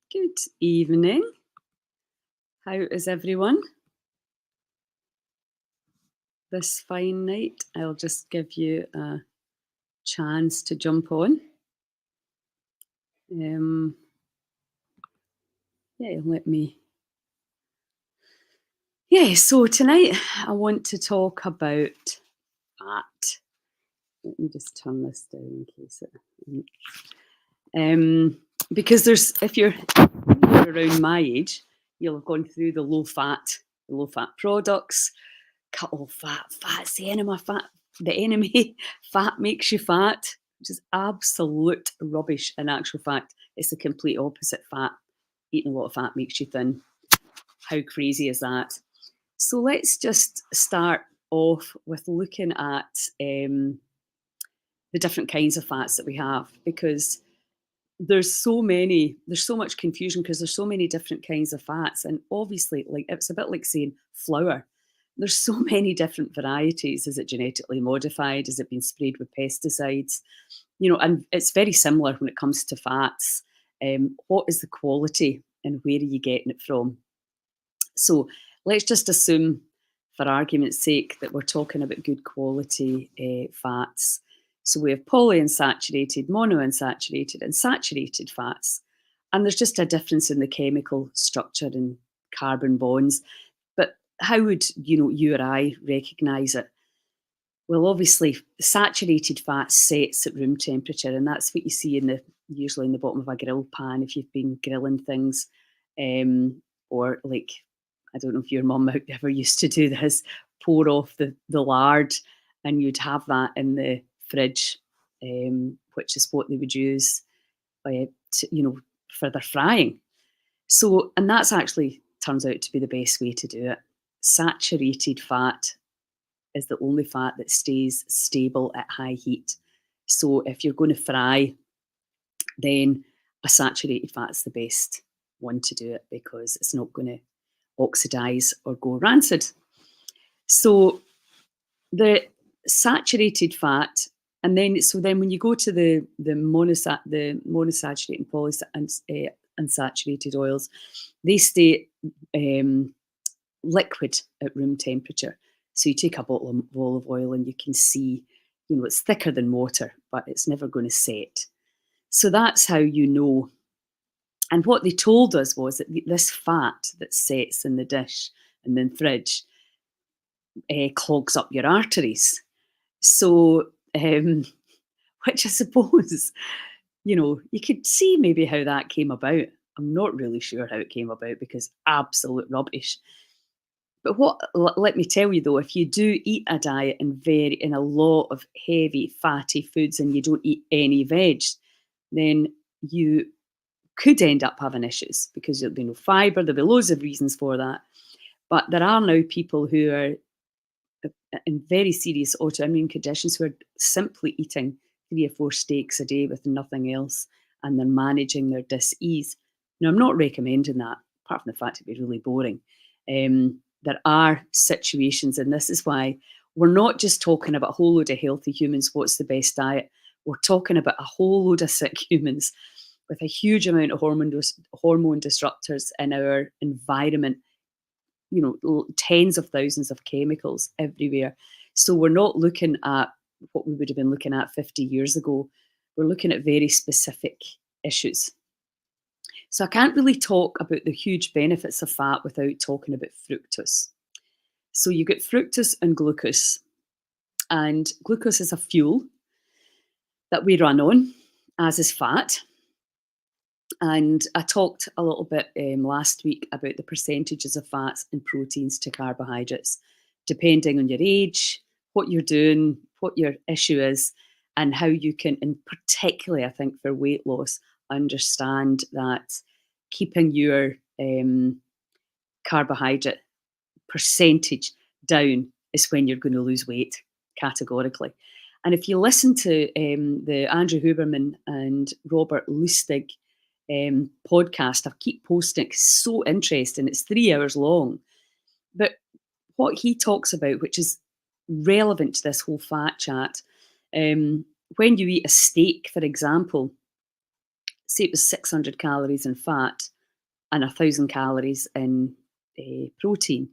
Good evening. How is everyone this fine night? I'll just give you a chance to jump on. Um, yeah, let me. Yeah, so tonight I want to talk about fat. Let me just turn this down in case it. Because if you're around my age, you'll have gone through the low fat products. Cut all fat. Fat's the enemy. The enemy. Fat makes you fat, which is absolute rubbish. In actual fact, it's the complete opposite. Eating a lot of fat makes you thin. How crazy is that? So let's just start off with looking at the different kinds of fats that we have, because there's so much confusion because there's so many different kinds of fats. And obviously, like, it's a bit like saying flour. There's so many different varieties. Is it genetically modified? Has it been sprayed with pesticides? And it's very similar when it comes to fats. What is the quality and where are you getting it from? So let's just assume, for argument's sake, that we're talking about good quality fats. So we have polyunsaturated, monounsaturated, and saturated fats. And there's just a difference in the chemical structure and carbon bonds. But how would you or I recognise it? Well, obviously, saturated fat sets at room temperature, and that's what you see usually in the bottom of a grill pan if you've been grilling things, or like, I don't know if your mum ever used to do this, pour off the lard, and you'd have that in the fridge, which is what they would use, for their frying. So, and that's actually turns out to be the best way to do it. Saturated fat is the only fat that stays stable at high heat. So if you're going to fry, then a saturated fat's the best one to do it because it's not going to oxidize or go rancid. So the saturated fat, and then when you go to the monosaturated and unsaturated oils, they stay liquid at room temperature. So you take a bottle of olive oil and you can see, it's thicker than water, but it's never going to set. So that's how you know. And what they told us was that this fat that sets in the dish and then fridge clogs up your arteries. So, which I suppose, you could see maybe how that came about. I'm not really sure how it came about because absolute rubbish. But let me tell you though, if you do eat a diet in a lot of heavy fatty foods and you don't eat any veg, then you could end up having issues because there'll be no fibre. There'll be loads of reasons for that. But there are now people who are in very serious autoimmune conditions who are simply eating 3 or 4 steaks a day with nothing else, and they're managing their dis-ease. Now, I'm not recommending that, apart from the fact it'd be really boring. There are situations, and this is why we're not just talking about a whole load of healthy humans, what's the best diet? We're talking about a whole load of sick humans with a huge amount of hormone disruptors in our environment, tens of thousands of chemicals everywhere. So we're not looking at what we would have been looking at 50 years ago. We're looking at very specific issues. So I can't really talk about the huge benefits of fat without talking about fructose. So you get fructose and glucose. And glucose is a fuel that we run on, as is fat. And I talked a little bit last week about the percentages of fats and proteins to carbohydrates, depending on your age, what you're doing, what your issue is, and how you can, and particularly I think for weight loss, understand that keeping your carbohydrate percentage down is when you're going to lose weight, categorically. And if you listen to the Andrew Huberman and Robert Lustig podcast, I keep posting, it's so interesting. It's 3 hours long. But what he talks about, which is relevant to this whole fat chat, when you eat a steak, for example, say it was 600 calories in fat, and 1,000 calories in protein.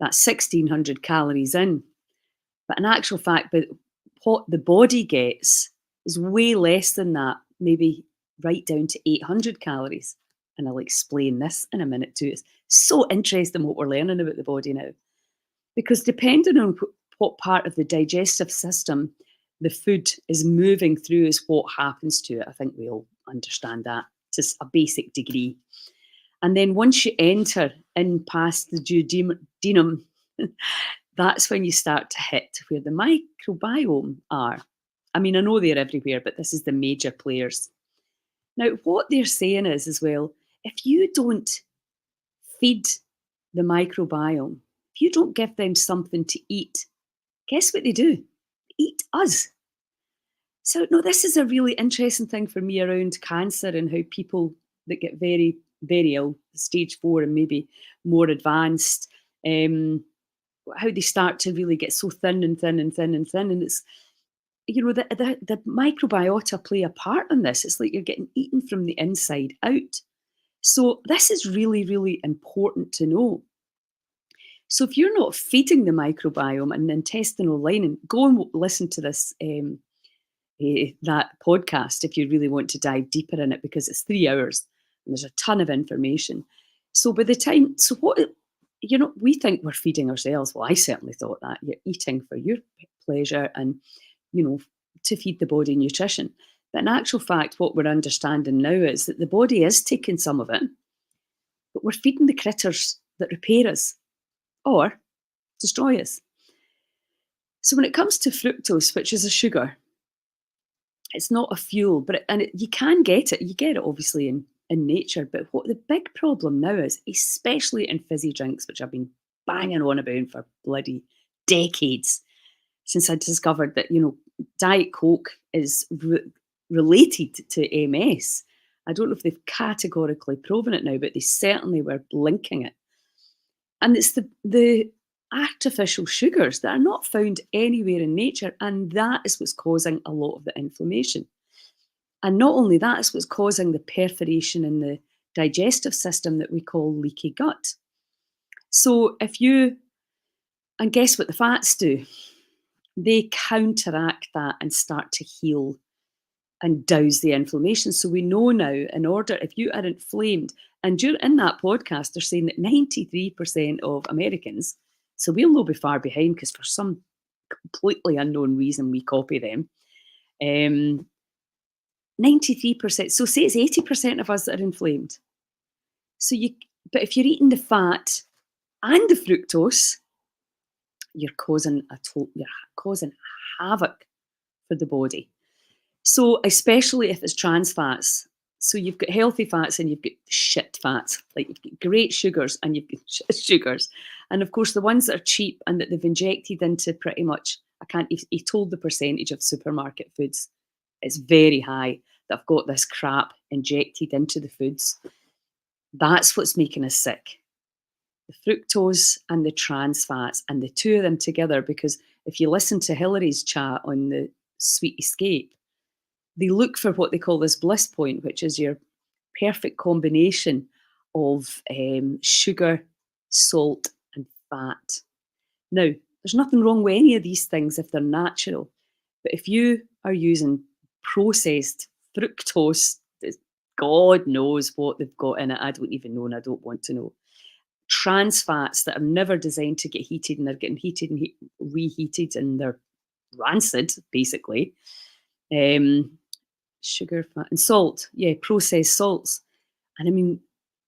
That's 1,600 calories in. But in actual fact, but what the body gets is way less than that, maybe right down to 800 calories. And I'll explain this in a minute too. It's so interesting what we're learning about the body now. Because depending on what part of the digestive system the food is moving through is what happens to it. I think we all understand that to a basic degree. And then once you enter in past the duodenum, that's when you start to hit where the microbiome are. I mean, I know they're everywhere, but this is the major players. Now, what they're saying is as well, if you don't feed the microbiome, if you don't give them something to eat, guess what they do? They eat us. So, no, this is a really interesting thing for me around cancer and how people that get very, very ill, stage 4 and maybe more advanced, how they start to really get so thin and thin and thin and thin. And it's, the microbiota play a part in this. It's like you're getting eaten from the inside out. So this is really, really important to know. So if you're not feeding the microbiome and the intestinal lining, go and listen to this that podcast if you really want to dive deeper in it, because it's 3 hours and there's a ton of information. So by the time, so what, we think we're feeding ourselves. Well, I certainly thought that. You're eating for your pleasure and, to feed the body nutrition. But in actual fact, what we're understanding now is that the body is taking some of it, but we're feeding the critters that repair us or destroy us. So when it comes to fructose, which is a sugar, it's not a fuel, but you can get it. You get it obviously in nature. But what the big problem now is, especially in fizzy drinks, which I've been banging on about for bloody decades, since I discovered that, Diet Coke is related to MS. I don't know if they've categorically proven it now, but they certainly were linking it. And it's the artificial sugars that are not found anywhere in nature, and that is what's causing a lot of the inflammation. And not only that, it's what's causing the perforation in the digestive system that we call leaky gut. So and guess what the fats do? They counteract that and start to heal and douse the inflammation. So we know now, in order, if you are inflamed, and in that podcast, they're saying that 93% of Americans, so we'll not be far behind because for some completely unknown reason we copy them. 93%, so say it's 80% of us that are inflamed. But if you're eating the fat and the fructose, you're causing havoc for the body. So especially if it's trans fats. So you've got healthy fats and you've got shit fats. Like you've got great sugars and you've got shit sugars. And of course the ones that are cheap and that they've injected into pretty much, he told the percentage of supermarket foods. It's very high that I've got this crap injected into the foods. That's what's making us sick. The fructose and the trans fats, and the two of them together, because if you listen to Hillary's chat on the Sweet Escape, they look for what they call this bliss point, which is your perfect combination of sugar, salt, and fat. Now, there's nothing wrong with any of these things if they're natural, but if you are using processed fructose, God knows what they've got in it. I don't even know, and I don't want to know. Trans fats that are never designed to get heated, and they're getting heated and reheated, and they're rancid, basically. Sugar, fat, and salt. Yeah, processed salts. And I mean,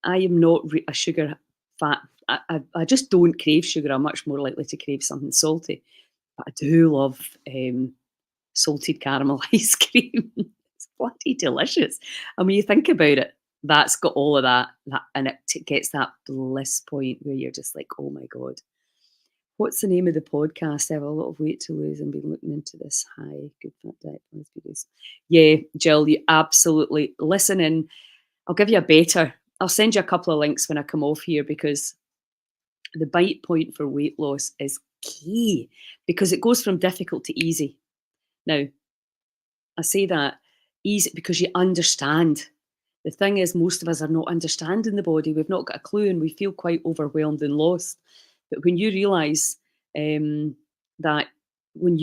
I am not a sugar fat. I just don't crave sugar. I'm much more likely to crave something salty. But I do love salted caramel ice cream. It's bloody delicious. And when you think about it, that's got all of that and it gets that bliss point where you're just like, oh my God. What's the name of the podcast? I have a lot of weight to lose and been looking into this. Hi, good fat diet plans videos. Yeah, Jill, you absolutely listen in. I'll give you I'll send you a couple of links when I come off here, because the bite point for weight loss is key, because it goes from difficult to easy. Now, I say that easy because you understand. The thing is, most of us are not understanding the body. We've not got a clue, and we feel quite overwhelmed and lost. But when you realise that when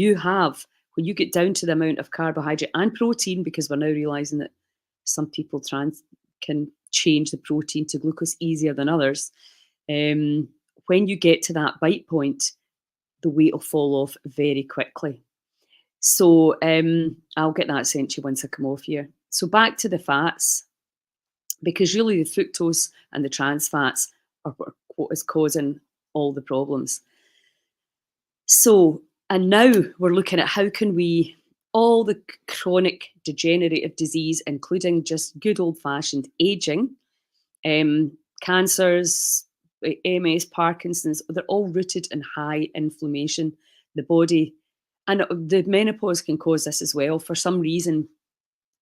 when you get down to the amount of carbohydrate and protein, because we're now realising that some people can change the protein to glucose easier than others. When you get to that bite point, the weight will fall off very quickly. So I'll get that sent to you once I come off here. So back to the fats, because really the fructose and the trans fats are what is causing all the problems. So, and now we're looking at how can we, all the chronic degenerative disease, including just good old fashioned aging, cancers, MS, Parkinson's, they're all rooted in high inflammation. The body, and the menopause can cause this as well. For some reason,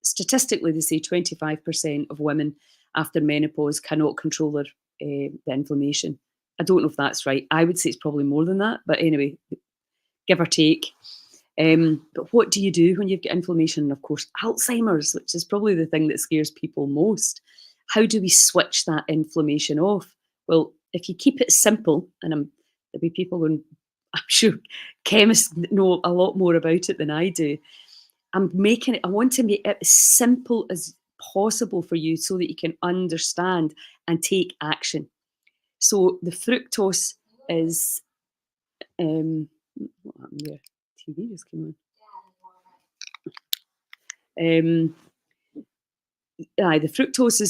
statistically, they say 25% of women after menopause cannot control the inflammation. I don't know if that's right. I would say it's probably more than that. But anyway, give or take. But what do you do when you've got inflammation? And of course, Alzheimer's, which is probably the thing that scares people most. How do we switch that inflammation off? Well, if you keep it simple, and there'll be people going, I'm sure chemists know a lot more about it than I do. I want to make it as simple as possible for you so that you can understand and take action. So the fructose is, what happened there? TV just came on. The fructose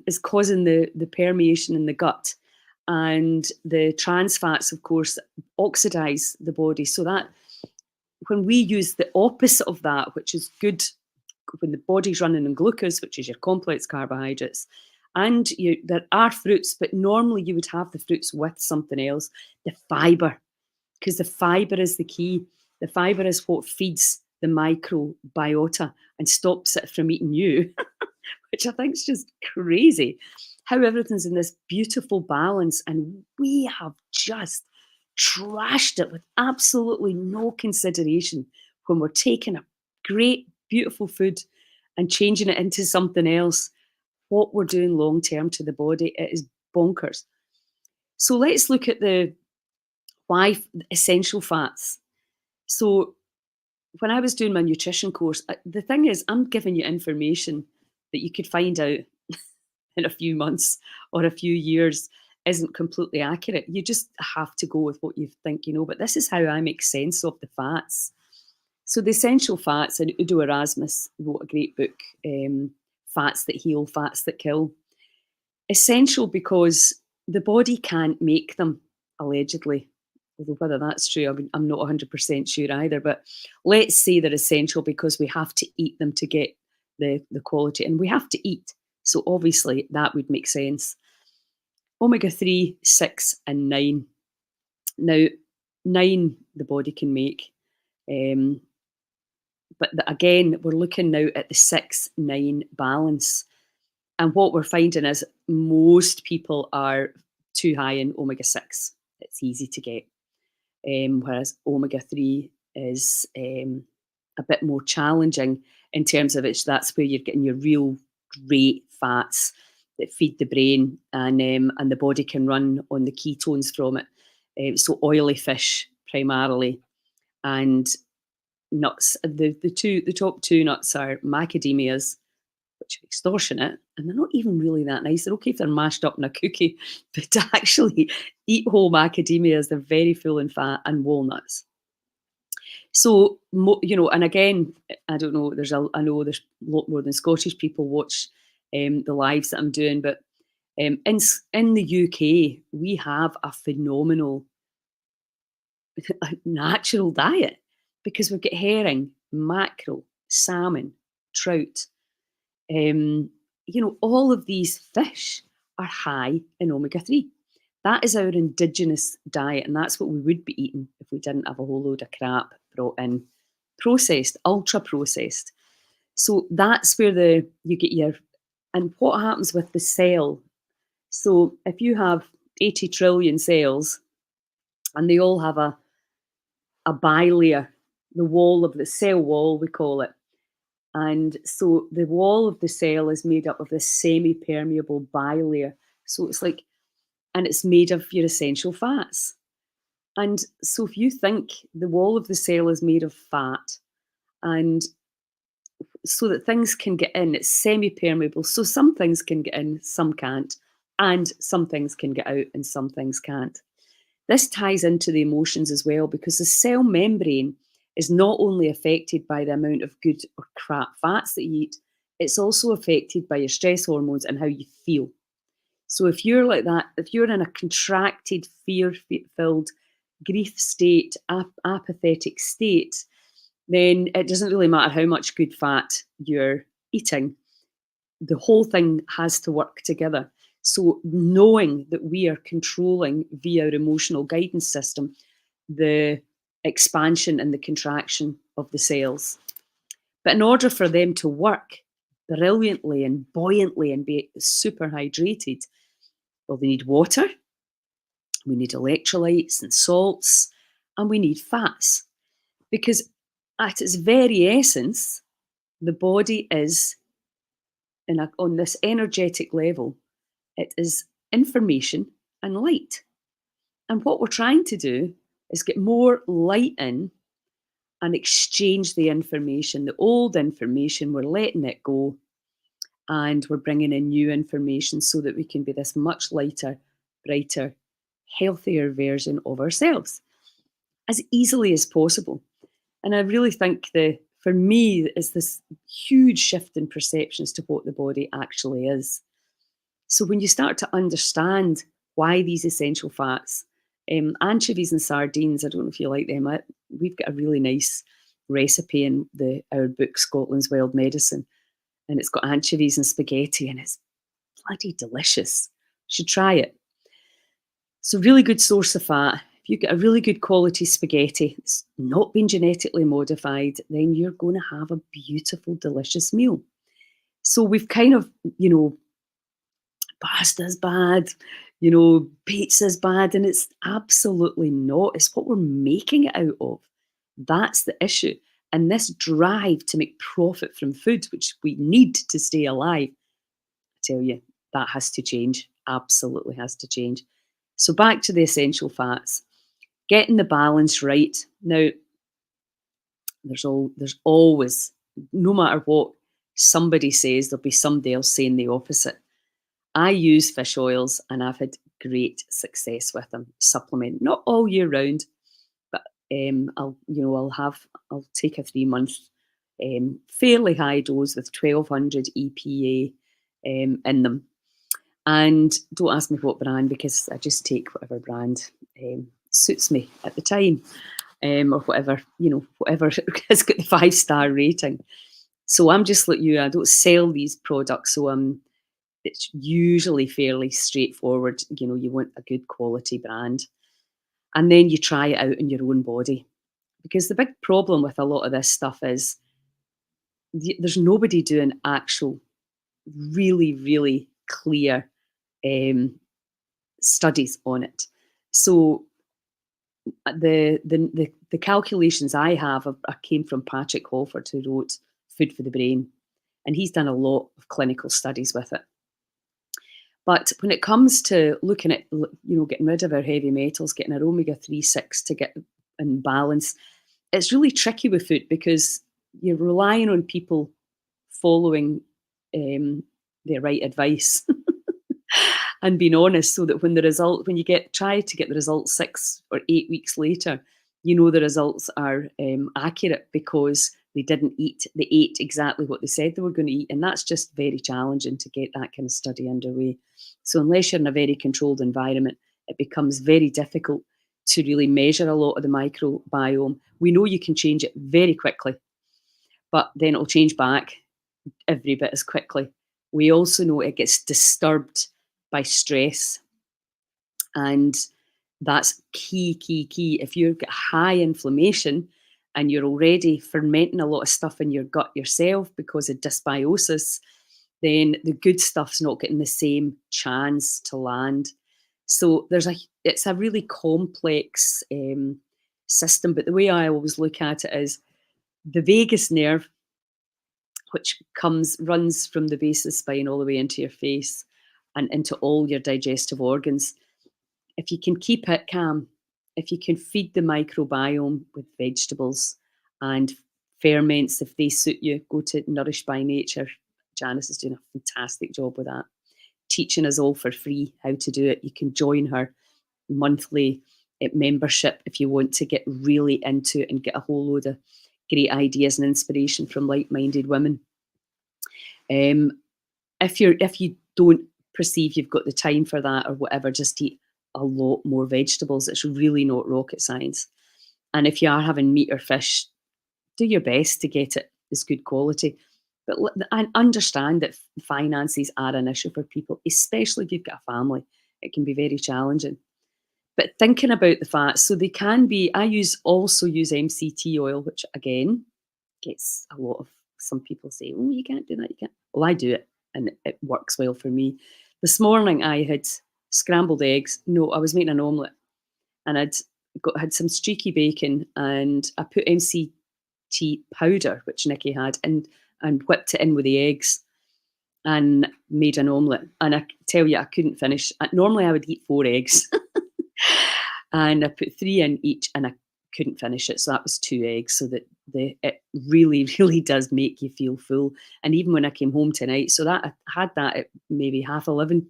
is causing the permeation in the gut, and the trans fats, of course, oxidize the body. So that when we use the opposite of that, which is good, when the body's running on glucose, which is your complex carbohydrates, and there are fruits, but normally you would have the fruits with something else, the fiber, because the fiber is the key. The fiber is what feeds the microbiota and stops it from eating you, which I think is just crazy. How everything's in this beautiful balance, and we have just trashed it with absolutely no consideration when we're taking a great, beautiful food and changing it into something else. What we're doing long term to the body, it is bonkers. So let's look at the why essential fats. So when I was doing my nutrition course, the thing is, I'm giving you information that you could find out in a few months or a few years isn't completely accurate. You just have to go with what you think you know. But this is how I make sense of the fats. So the essential fats, and Udo Erasmus wrote a great book, Fats That Heal, Fats That Kill. Essential because the body can't make them, allegedly. Although whether that's true, I'm not 100% sure either. But let's say they're essential because we have to eat them to get the quality. And we have to eat. So obviously that would make sense. Omega-3, 6 and 9. Now, 9 the body can make. But again, we're looking now at the 6-9 balance. And what we're finding is most people are too high in omega-6. It's easy to get. Whereas omega-3 is a bit more challenging in terms of that's where you're getting your real great fats that feed the brain, and the body can run on the ketones from it. So oily fish primarily, and nuts. The top two nuts are macadamias, which are extortionate, and they're not even really that nice. They're okay if they're mashed up in a cookie, but to actually eat whole macadamias, they're very full in fat, and walnuts. So, and again, I don't know, I know there's a lot more than Scottish people watch the lives that I'm doing, but in the UK, we have a phenomenal natural diet because we've got herring, mackerel, salmon, trout. All of these fish are high in omega-3. That is our indigenous diet, and that's what we would be eating if we didn't have a whole load of crap brought in, processed, ultra processed. So that's where you get and what happens with the cell. So if you have 80 trillion cells and they all have a bilayer, the wall of the cell wall, we call it, And so the wall of the cell is made up of this semi-permeable bilayer. So it's like, and it's made of your essential fats. And so if you think the wall of the cell is made of fat, and so that things can get in, it's semi-permeable. So some things can get in, some can't, and some things can get out and some things can't. This ties into the emotions as well, because the cell membrane is not only affected by the amount of good or crap fats that you eat, it's also affected by your stress hormones and how you feel. So if you're like that, if you're in a contracted, fear-filled, grief state, apathetic state, then it doesn't really matter how much good fat you're eating. The whole thing has to work together. So knowing that we are controlling via our emotional guidance system the expansion and the contraction of the cells. But in order for them to work brilliantly and buoyantly and be super hydrated, well, they need water, we need electrolytes and salts, and we need fats. Because at its very essence, the body is on this energetic level, it is information and light. And what we're trying to do is get more light in and exchange the information. The old information, we're letting it go, and we're bringing in new information so that we can be this much lighter, brighter, healthier version of ourselves as easily as possible. And I really think for me, is this huge shift in perception as to what the body actually is. So when you start to understand why these essential fats, anchovies and sardines, I don't know if you like them. We've got a really nice recipe in our book, Scotland's Wild Medicine, and it's got anchovies and spaghetti, and it's bloody delicious. You should try it. It's a really good source of fat. If you get a really good quality spaghetti, it's not been genetically modified, then you're going to have a beautiful, delicious meal. So we've kind of, pasta's bad, pizza's bad, and it's absolutely not. It's what we're making it out of. That's the issue. And this drive to make profit from food, which we need to stay alive, I tell you, that has to change. Absolutely has to change. So back to the essential fats, getting the balance right. Now, there's always, no matter what somebody says, there'll be somebody else saying the opposite. I use fish oils and I've had great success with them. Supplement, not all year round, but I'll take a 3-month fairly high dose with 1200 EPA in them. And don't ask me what brand, because I just take whatever brand suits me at the time, or whatever has got the 5-star rating. So I'm just like you, I don't sell these products, so it's usually fairly straightforward. You want a good quality brand, and then you try it out in your own body. Because the big problem with a lot of this stuff is there's nobody doing actual, really, really clear studies on it. So the calculations I have came from Patrick Holford, who wrote Food for the Brain, and he's done a lot of clinical studies with it. But when it comes to looking at, getting rid of our heavy metals, getting our omega-3/6 to get in balance, it's really tricky with food, because you're relying on people following the right advice and being honest, so that when you try to get the results 6 or 8 weeks later, the results are accurate, because they ate exactly what they said they were going to eat. And that's just very challenging to get that kind of study underway. So unless you're in a very controlled environment, it becomes very difficult to really measure a lot of the microbiome. We know you can change it very quickly, but then it'll change back every bit as quickly. We also know it gets disturbed by stress, and that's key. If you've got high inflammation and you're already fermenting a lot of stuff in your gut yourself because of dysbiosis, then the good stuff's not getting the same chance to land. So it's a really complex system. But the way I always look at it is the vagus nerve which runs from the base of the spine all the way into your face and into all your digestive organs. If you can keep it calm, if you can feed the microbiome with vegetables and ferments, if they suit you, go to Nourish by Nature. Janice is doing a fantastic job with that, teaching us all for free how to do it. You can join her monthly membership if you want to get really into it and get a whole load of great ideas and inspiration from like-minded women. If you don't perceive you've got the time for that or whatever, just eat a lot more vegetables. It's really not rocket science. And if you are having meat or fish, do your best to get it as good quality. But I understand that finances are an issue for people, especially if you've got a family. It can be very challenging. But thinking about the fats, so they can be, also use MCT oil, which again gets a lot of, some people say, oh, you can't do that, you can't. Well, I do it and it works well for me. This morning I had scrambled eggs. No, I was making an omelette and had some streaky bacon and I put MCT powder, which Nikki had, and whipped it in with the eggs and made an omelette. And I tell you, I couldn't finish. Normally I would eat 4 eggs. And I put 3 in each and I couldn't finish it. So that was 2 eggs. So that it really, really does make you feel full. And even when I came home tonight, so that I had that at maybe 11:30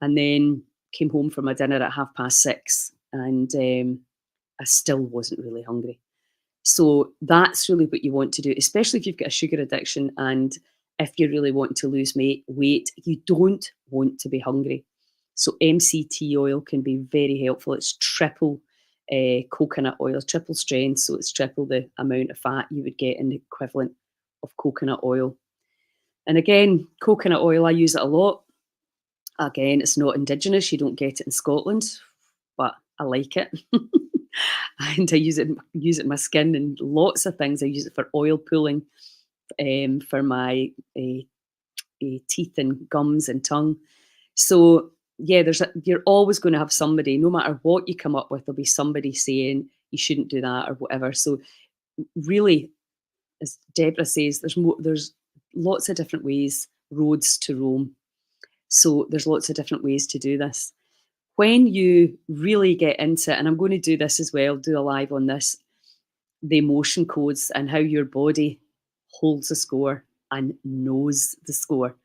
and then came home for my dinner at 6:30 and I still wasn't really hungry. So that's really what you want to do, especially if you've got a sugar addiction and if you really want to lose weight, you don't want to be hungry. So MCT oil can be very helpful. It's triple coconut oil, triple strength, so it's triple the amount of fat you would get in the equivalent of coconut oil. And again, coconut oil, I use it a lot. Again, it's not indigenous, you don't get it in Scotland, but I like it. And I use it in my skin and lots of things. I use it for oil pulling, for my teeth and gums and tongue. So yeah, you're always going to have somebody, no matter what you come up with, there'll be somebody saying you shouldn't do that or whatever. So really, as Deborah says, there's lots of different roads to Rome. So there's lots of different ways to do this. When you really get into it, and I'm going to do this as well, do a live on this, the emotion codes and how your body holds a score and knows the score,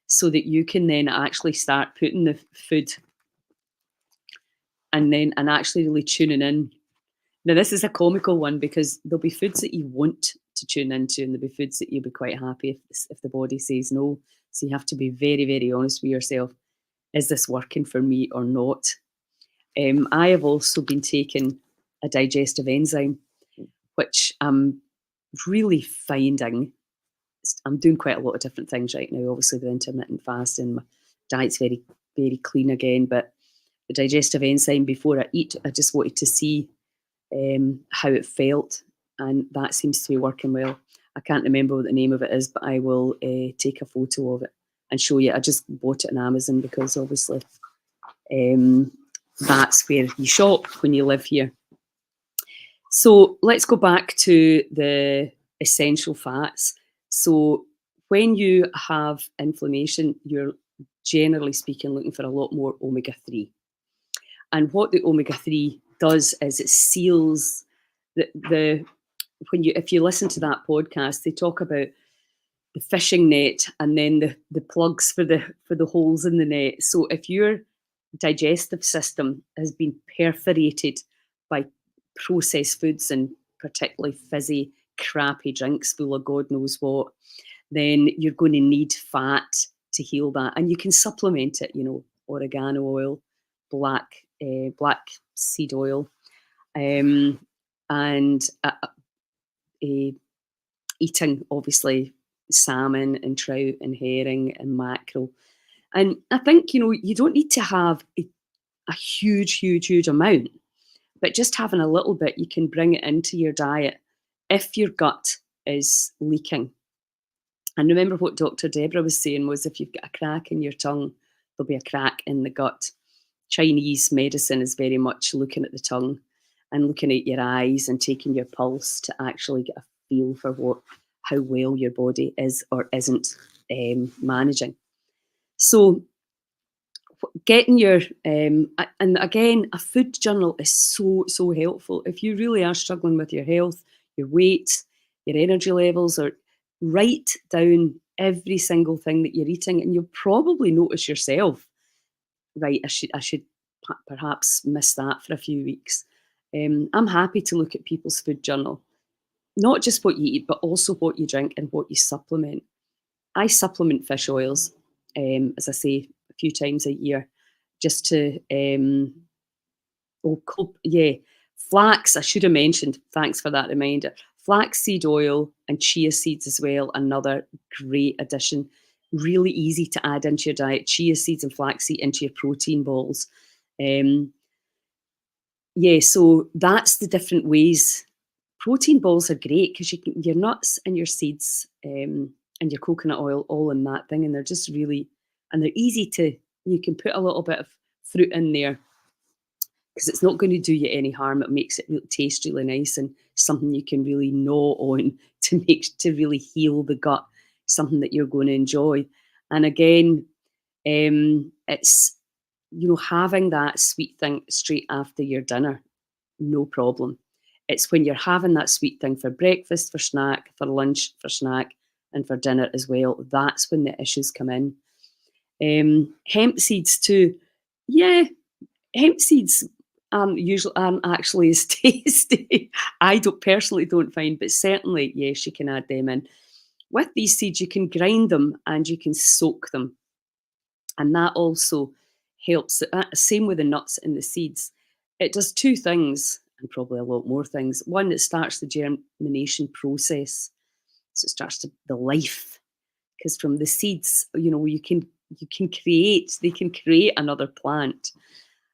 so that you can then actually start putting the food and actually really tuning in. Now, this is a comical one because there'll be foods that you want to tune into and there'll be foods that you'll be quite happy if the body says no. So you have to be very, very honest with yourself. Is this working for me or not? I have also been taking a digestive enzyme, which I'm really finding. I'm doing quite a lot of different things right now, obviously with intermittent fasting. My diet's very, very clean again, but the digestive enzyme before I eat, I just wanted to see how it felt, and that seems to be working well. I can't remember what the name of it is, but I will take a photo of it and show you. I just bought it on Amazon because obviously that's where you shop when you live here. So let's go back to the essential fats. So when you have inflammation, you're generally speaking looking for a lot more omega-3. And what the omega-3 does is it seals if you listen to that podcast, they talk about the fishing net and then the plugs for the holes in the net. So if your digestive system has been perforated by processed foods and particularly fizzy, crappy drinks full of God knows what, then you're going to need fat to heal that. And you can supplement it, oregano oil, black seed oil, and eating obviously salmon and trout and herring and mackerel. And I think, you don't need to have a huge amount, but just having a little bit, you can bring it into your diet if your gut is leaking. And remember what Dr. Deborah was saying was if you've got a crack in your tongue, there'll be a crack in the gut. Chinese medicine is very much looking at the tongue and looking at your eyes and taking your pulse to actually get a feel for how well your body is or isn't managing. So getting your and again, a food journal is so helpful if you really are struggling with your health, your weight, your energy levels, or write down every single thing that you're eating, and you'll probably notice yourself, right, I should perhaps miss that for a few weeks. I'm happy to look at people's food journal, not just what you eat, but also what you drink and what you supplement. I supplement fish oils, as I say, a few times a year, just to yeah, flax. I should have mentioned. Thanks for that reminder. Flaxseed oil and chia seeds as well. Another great addition. Really easy to add into your diet. Chia seeds and flaxseed into your protein balls. Um, yeah, so that's the different ways. Protein balls are great because you can your nuts and your seeds, and your coconut oil all in that thing, and they're just really and they're easy to you can put a little bit of fruit in there because it's not going to do you any harm. It makes it taste really nice and something you can really gnaw on to really heal the gut, something that you're going to enjoy. And again, it's having that sweet thing straight after your dinner, no problem. It's when you're having that sweet thing for breakfast, for snack, for lunch, for snack, and for dinner as well. That's when the issues come in. Hemp seeds too. Yeah, hemp seeds usually aren't actually as tasty. I don't personally don't find, but certainly yes, you can add them in. With these seeds, you can grind them and you can soak them, and that also helps. Same with the nuts and the seeds. It does two things, and probably a lot more things. One, it starts the germination process, so it starts the life. Because from the seeds, they can create another plant,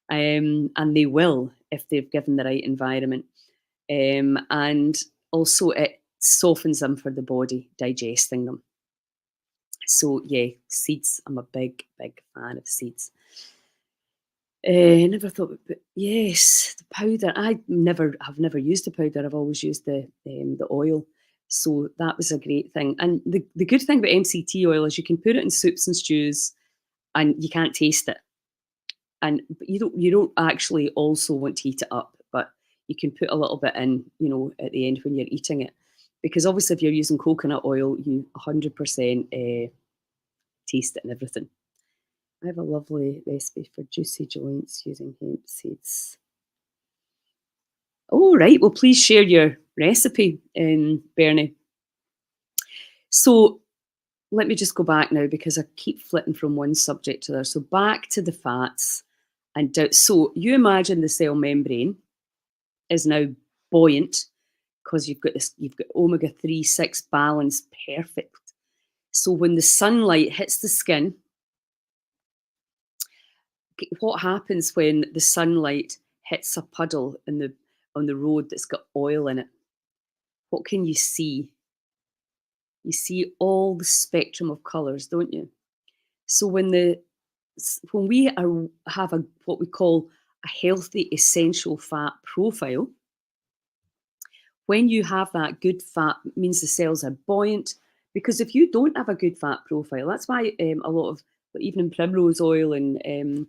and they will if they've given the right environment. And also, it softens them for the body, digesting them. So yeah, seeds. I'm a big fan of seeds. Never thought, but yes, the powder. I've never used the powder. I've always used the oil. So that was a great thing. And the good thing about MCT oil is you can put it in soups and stews, and you can't taste it. And but you don't actually also want to heat it up, but you can put a little bit in, at the end when you're eating it, because obviously if you're using coconut oil, you 100% taste it and everything. I have a lovely recipe for juicy joints using hemp seeds. Oh, right. Well, please share your recipe, Bernie. So let me just go back now because I keep flitting from one subject to the other. So back to the fats and so you imagine the cell membrane is now buoyant because you've got omega-3, 6 balance perfect. So when the sunlight hits the skin, what happens when the sunlight hits a puddle on the road that's got oil in it? What can you see? You see all the spectrum of colours, don't you? So when we have what we call a healthy essential fat profile, when you have that good fat, it means the cells are buoyant. Because if you don't have a good fat profile, that's why a lot of, even in primrose oil and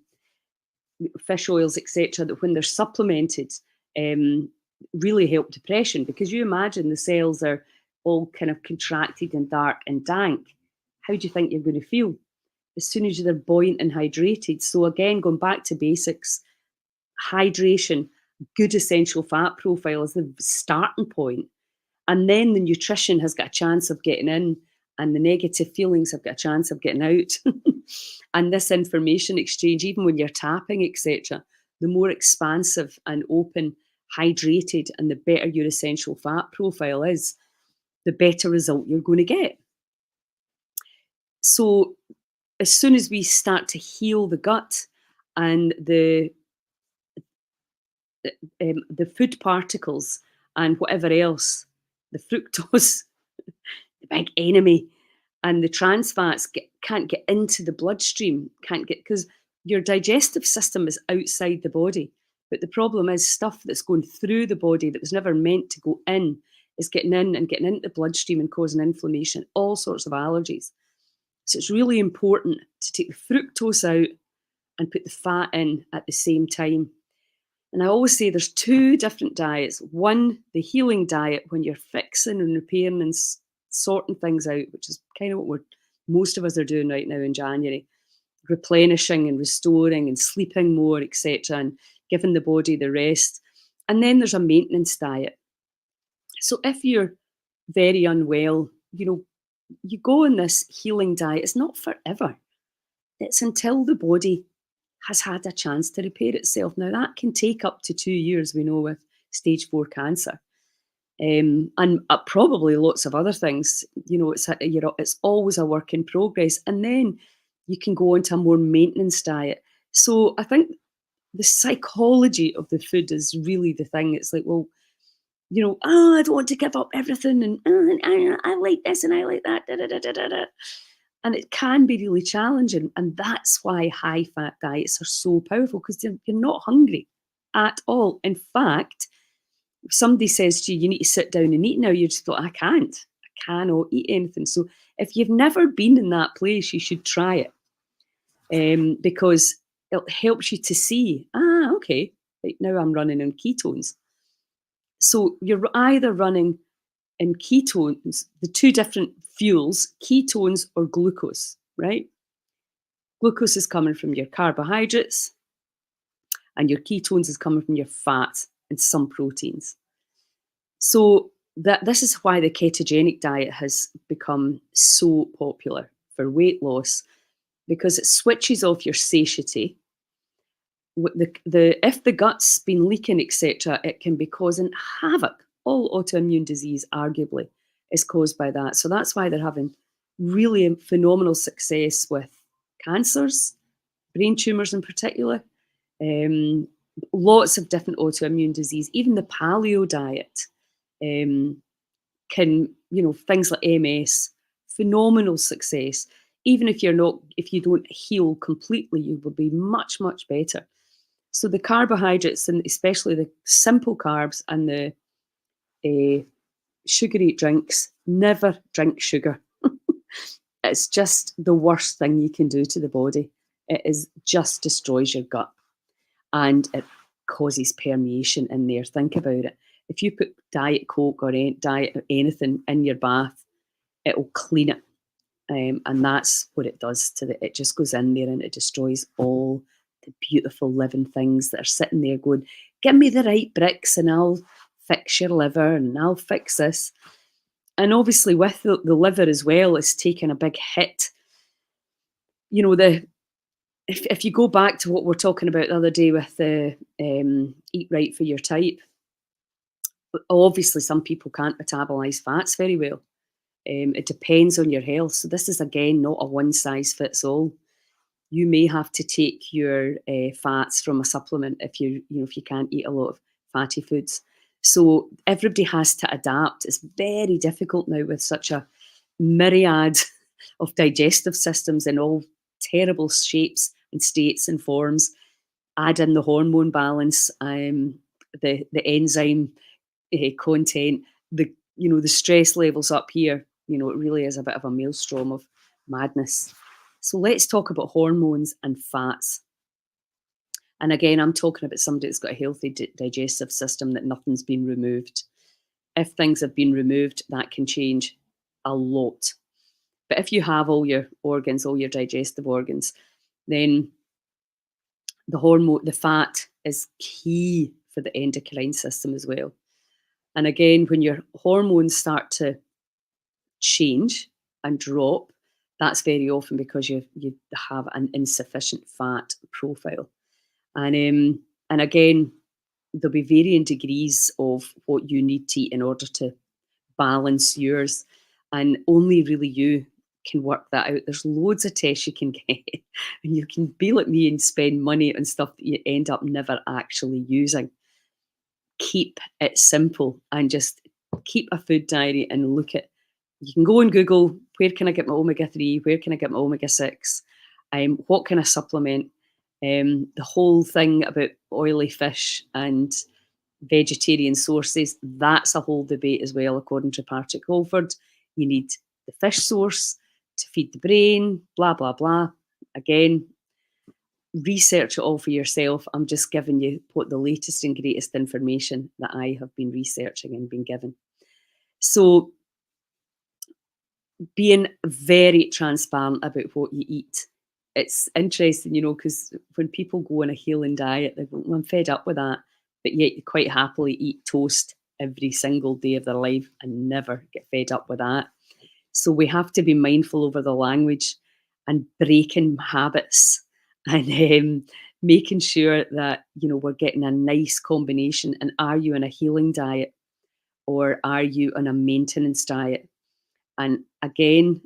fish oils, etc., that when they're supplemented, um, really help depression. Because you imagine the cells are all kind of contracted and dark and dank. How do you think you're going to feel as soon as they're buoyant and hydrated? So again, going back to basics, hydration, good essential fat profile is the starting point. And then the nutrition has got a chance of getting in, and the negative feelings have got a chance of getting out. And this information exchange, even when you're tapping, etc., the more expansive and open, hydrated, and the better your essential fat profile is, the better result you're going to get. So as soon as we start to heal the gut and the food particles and whatever else, the fructose, the big enemy, and the trans fats can't get into the bloodstream, can't get, because your digestive system is outside the body. But the problem is stuff that's going through the body that was never meant to go in is getting in and getting into the bloodstream and causing inflammation, all sorts of allergies. So it's really important to take the fructose out and put the fat in at the same time. And I always say there's two different diets. One, the healing diet, when you're fixing and repairing and sorting things out, which is kind of what most of us are doing right now in January, replenishing and restoring and sleeping more, etc., and giving the body the rest. And then there's a maintenance diet. So if you're very unwell, you go on this healing diet. It's not forever. It's until the body has had a chance to repair itself. Now, that can take up to 2 years, we know, with stage 4 cancer. And probably lots of other things. It's always a work in progress. And then you can go into a more maintenance diet. So I think the psychology of the food is really the thing. It's like, well, I don't want to give up everything, and I like this and I like that. Da, da, da, da, da, da. And it can be really challenging. And that's why high fat diets are so powerful, because you're not hungry at all. In fact, if somebody says to you, you need to sit down and eat now, you just thought, I can't. I cannot eat anything. So if you've never been in that place, you should try it, because it helps you to see, okay, right now I'm running on ketones. So you're either running in ketones, the two different fuels, ketones or glucose, right? Glucose is coming from your carbohydrates, and your ketones is coming from your fat and some proteins. So this is why the ketogenic diet has become so popular for weight loss, because it switches off your satiety. If the gut's been leaking, etc., it can be causing havoc. All autoimmune disease, arguably, is caused by that. So that's why they're having really phenomenal success with cancers, brain tumours in particular, lots of different autoimmune disease. Even the paleo diet can, things like MS, phenomenal success. Even if you don't heal completely, you will be much, much better. So the carbohydrates, and especially the simple carbs and the sugary drinks, never drink sugar. It's just the worst thing you can do to the body. Just destroys your gut, and it causes permeation in there. Think about it. If you put Diet Coke or diet anything in your bath, it will clean it. And that's what it does it just goes in there and it destroys all the beautiful living things that are sitting there going, give me the right bricks and I'll fix your liver and I'll fix this. And obviously with the liver as well, it's taken a big hit. If you go back to what we're talking about the other day with the eat right for your type, obviously some people can't metabolize fats very well. It depends on your health. So this is, again, not a one size fits all. You may have to take your fats from a supplement if you can't eat a lot of fatty foods. So everybody has to adapt. It's very difficult now with such a myriad of digestive systems in all terrible shapes and states and forms. Add in the hormone balance, the enzyme content, the stress levels up here. It really is a bit of a maelstrom of madness. So let's talk about hormones and fats. And again, I'm talking about somebody that's got a healthy digestive system, that nothing's been removed. If things have been removed, that can change a lot. But if you have all your organs, all your digestive organs, then the fat is key for the endocrine system as well. And again, when your hormones start to change and drop, that's very often because you have an insufficient fat profile. And again, there'll be varying degrees of what you need to eat in order to balance yours. And only really you can work that out. There's loads of tests you can get, and you can be like me and spend money on stuff that you end up never actually using. Keep it simple and just keep a food diary and look at. You can go and Google, where can I get my omega-3? Where can I get my omega-6? What can I supplement? The whole thing about oily fish and vegetarian sources, that's a whole debate as well, according to Patrick Holford. You need the fish source to feed the brain, blah, blah, blah. Again, research it all for yourself. I'm just giving you what the latest and greatest information that I have been researching and been given. So being very transparent about what you eat. It's interesting, because when people go on a healing diet, they go, "Well, I'm fed up with that," but yet you quite happily eat toast every single day of their life and never get fed up with that. So we have to be mindful over the language and breaking habits and making sure that, we're getting a nice combination. And are you on a healing diet or are you on a maintenance diet? And again,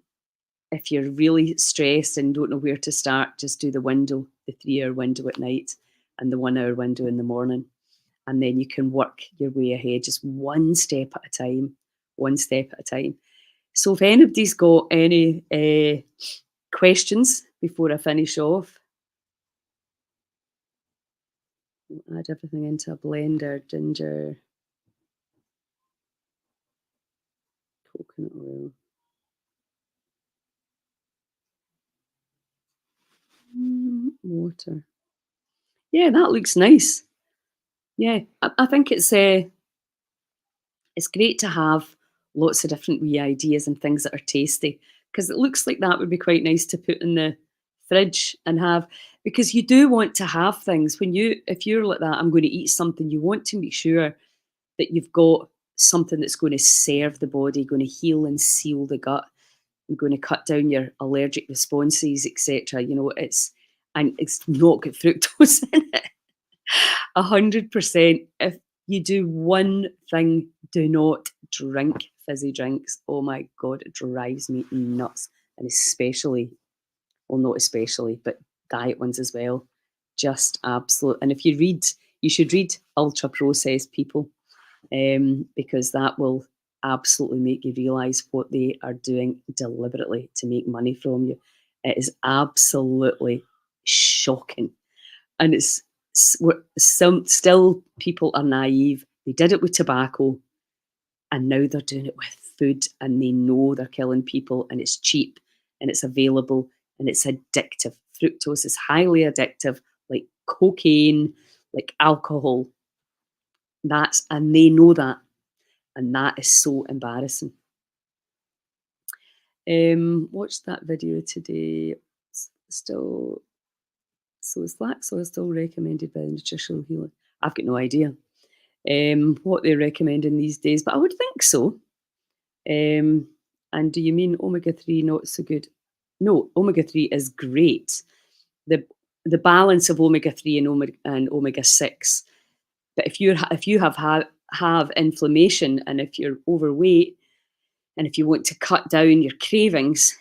if you're really stressed and don't know where to start, just do the window, the 3-hour window at night and the 1-hour window in the morning. And then you can work your way ahead, just one step at a time, one step at a time. So if anybody's got any questions before I finish off, I'll add everything into a blender, ginger, coconut oil. Water. Yeah, that looks nice. Yeah, I think it's great to have lots of different wee ideas and things that are tasty, because it looks like that would be quite nice to put in the fridge and have, because you do want to have things when if you're like that, I'm going to eat something, you want to make sure that you've got something that's going to serve the body, going to heal and seal the gut, and going to cut down your allergic responses, etc. And it's not got fructose in it. 100%. If you do one thing, do not drink fizzy drinks. Oh my God, it drives me nuts. And especially, well, not especially, but diet ones as well. Just absolute. And if you should read Ultra Processed People, because that will absolutely make you realise what they are doing deliberately to make money from you. It is absolutely shocking. And still people are naive. They did it with tobacco and now they're doing it with food, and they know they're killing people, and it's cheap and it's available and it's addictive. Fructose is highly addictive, like cocaine, like alcohol. And they know that. And that is so embarrassing. Watched that video today. Still, so is flax oil still recommended by the nutritional healer? I've got no idea what they're recommending these days, but I would think so. And do you mean omega-3 not so good? No, omega-3 is great. The balance of omega-3 and omega-6. But if you have inflammation, and if you're overweight, and if you want to cut down your cravings,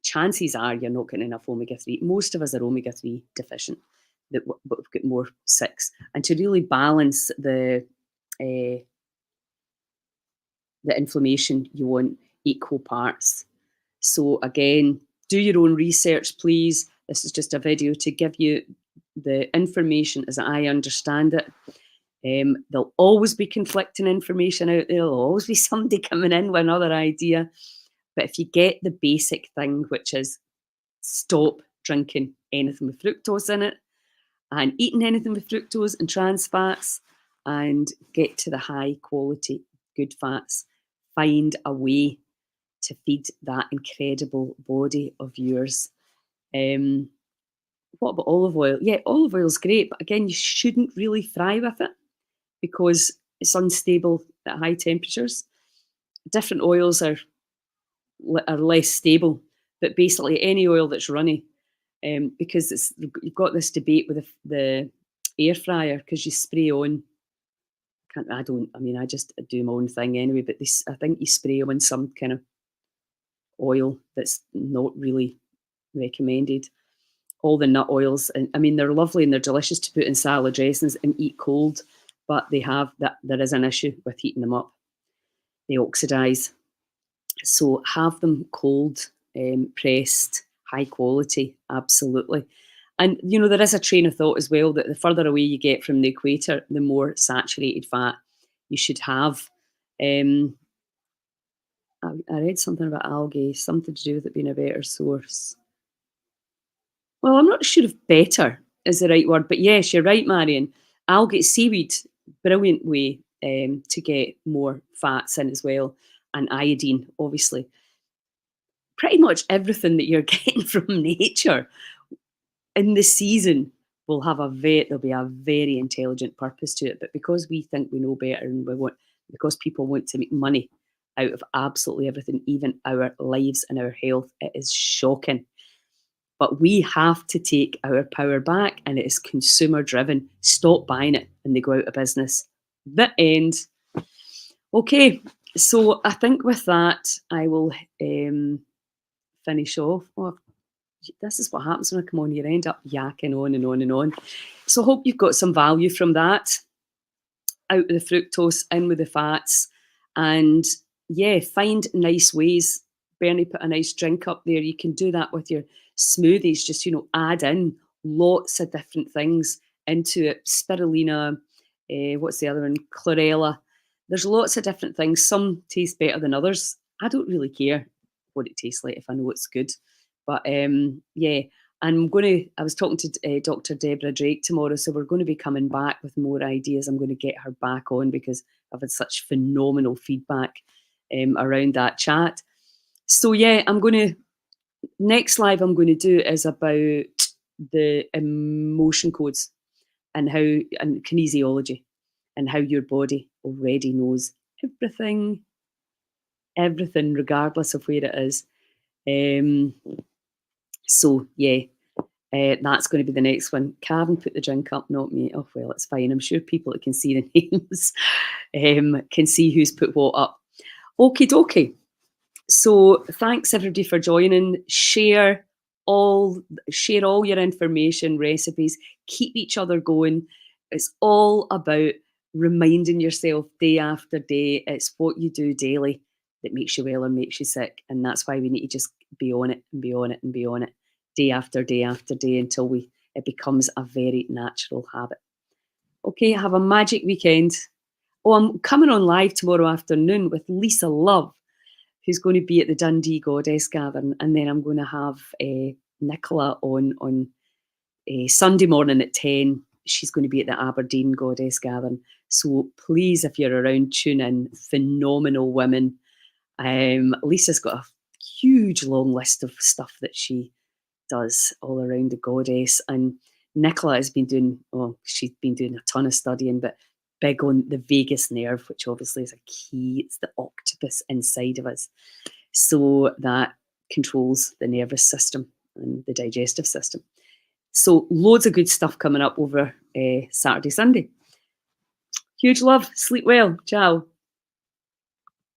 chances are you're not getting enough omega-3. Most of us are omega-3 deficient, but we've got more 6. And to really balance the inflammation, you want equal parts. So again, do your own research, please. This is just a video to give you the information as I understand it. There'll always be conflicting information out there. There'll always be somebody coming in with another idea. But if you get the basic thing, which is stop drinking anything with fructose in it and eating anything with fructose and trans fats, and get to the high quality good fats, find a way to feed that incredible body of yours. What about olive oil? Yeah, olive oil is great, but again, you shouldn't really fry with it because it's unstable at high temperatures. Different oils are less stable, but basically any oil that's runny, because you've got this debate with the air fryer, because you spray on. I just do my own thing anyway, but I think you spray on some kind of oil that's not really recommended. All the nut oils, and they're lovely and they're delicious to put in salad dressings and eat cold, but there is an issue with heating them up. They oxidize. So have them cold, pressed, high quality, absolutely. And, there is a train of thought as well that the further away you get from the equator, the more saturated fat you should have. Um, I read something about algae, something to do with it being a better source. Well, I'm not sure if better is the right word, but yes, you're right, Marion. Algae, seaweed, brilliant way to get more fats in as well, and iodine, obviously. Pretty much everything that you're getting from nature in the season will have there'll be a very intelligent purpose to it. But because we think we know better and because people want to make money out of absolutely everything, even our lives and our health, it is shocking. But we have to take our power back, and it is consumer driven. Stop buying it and they go out of business. The end. Okay, so I think with that, I will finish off. Oh, this is what happens when I come on here. I end up yakking on and on and on. So I hope you've got some value from that. Out with the fructose, in with the fats, and yeah, find nice ways. Bernie put a nice drink up there. You can do that with your smoothies. Just add in lots of different things into it. Spirulina, what's the other one? Chlorella. There's lots of different things. Some taste better than others. I don't really care what it tastes like if I know it's good. But yeah, I was talking to Dr. Deborah Drake tomorrow, so we're going to be coming back with more ideas. I'm going to get her back on because I've had such phenomenal feedback around that chat. So yeah, next live I'm going to do is about the emotion codes and kinesiology and how your body already knows everything regardless of where it is. So yeah, that's going to be the next one. Cavan put the drink up, not me. Oh well, it's fine. I'm sure people that can see the names can see who's put what up. Okie dokie. So thanks everybody for joining. Share all your information, recipes. Keep each other going. It's all about reminding yourself day after day. It's what you do daily that makes you well or makes you sick, and that's why we need to just be on it and be on it and be on it day after day after day until it becomes a very natural habit. Okay, have a magic weekend. Oh, I'm coming on live tomorrow afternoon with Lisa Love, who's going to be at the Dundee Goddess Gathering, and then I'm going to have Nicola on Sunday morning at 10. She's going to be at the Aberdeen Goddess Gathering. So please, if you're around, tune in. Phenomenal women. Lisa's got a huge long list of stuff that she does all around the goddess, and Nicola has been doing, she's been doing a ton of studying, but big on the vagus nerve, which obviously is a key. It's the octopus inside of us. So that controls the nervous system and the digestive system. So loads of good stuff coming up over Saturday, Sunday. Huge love. Sleep well. Ciao.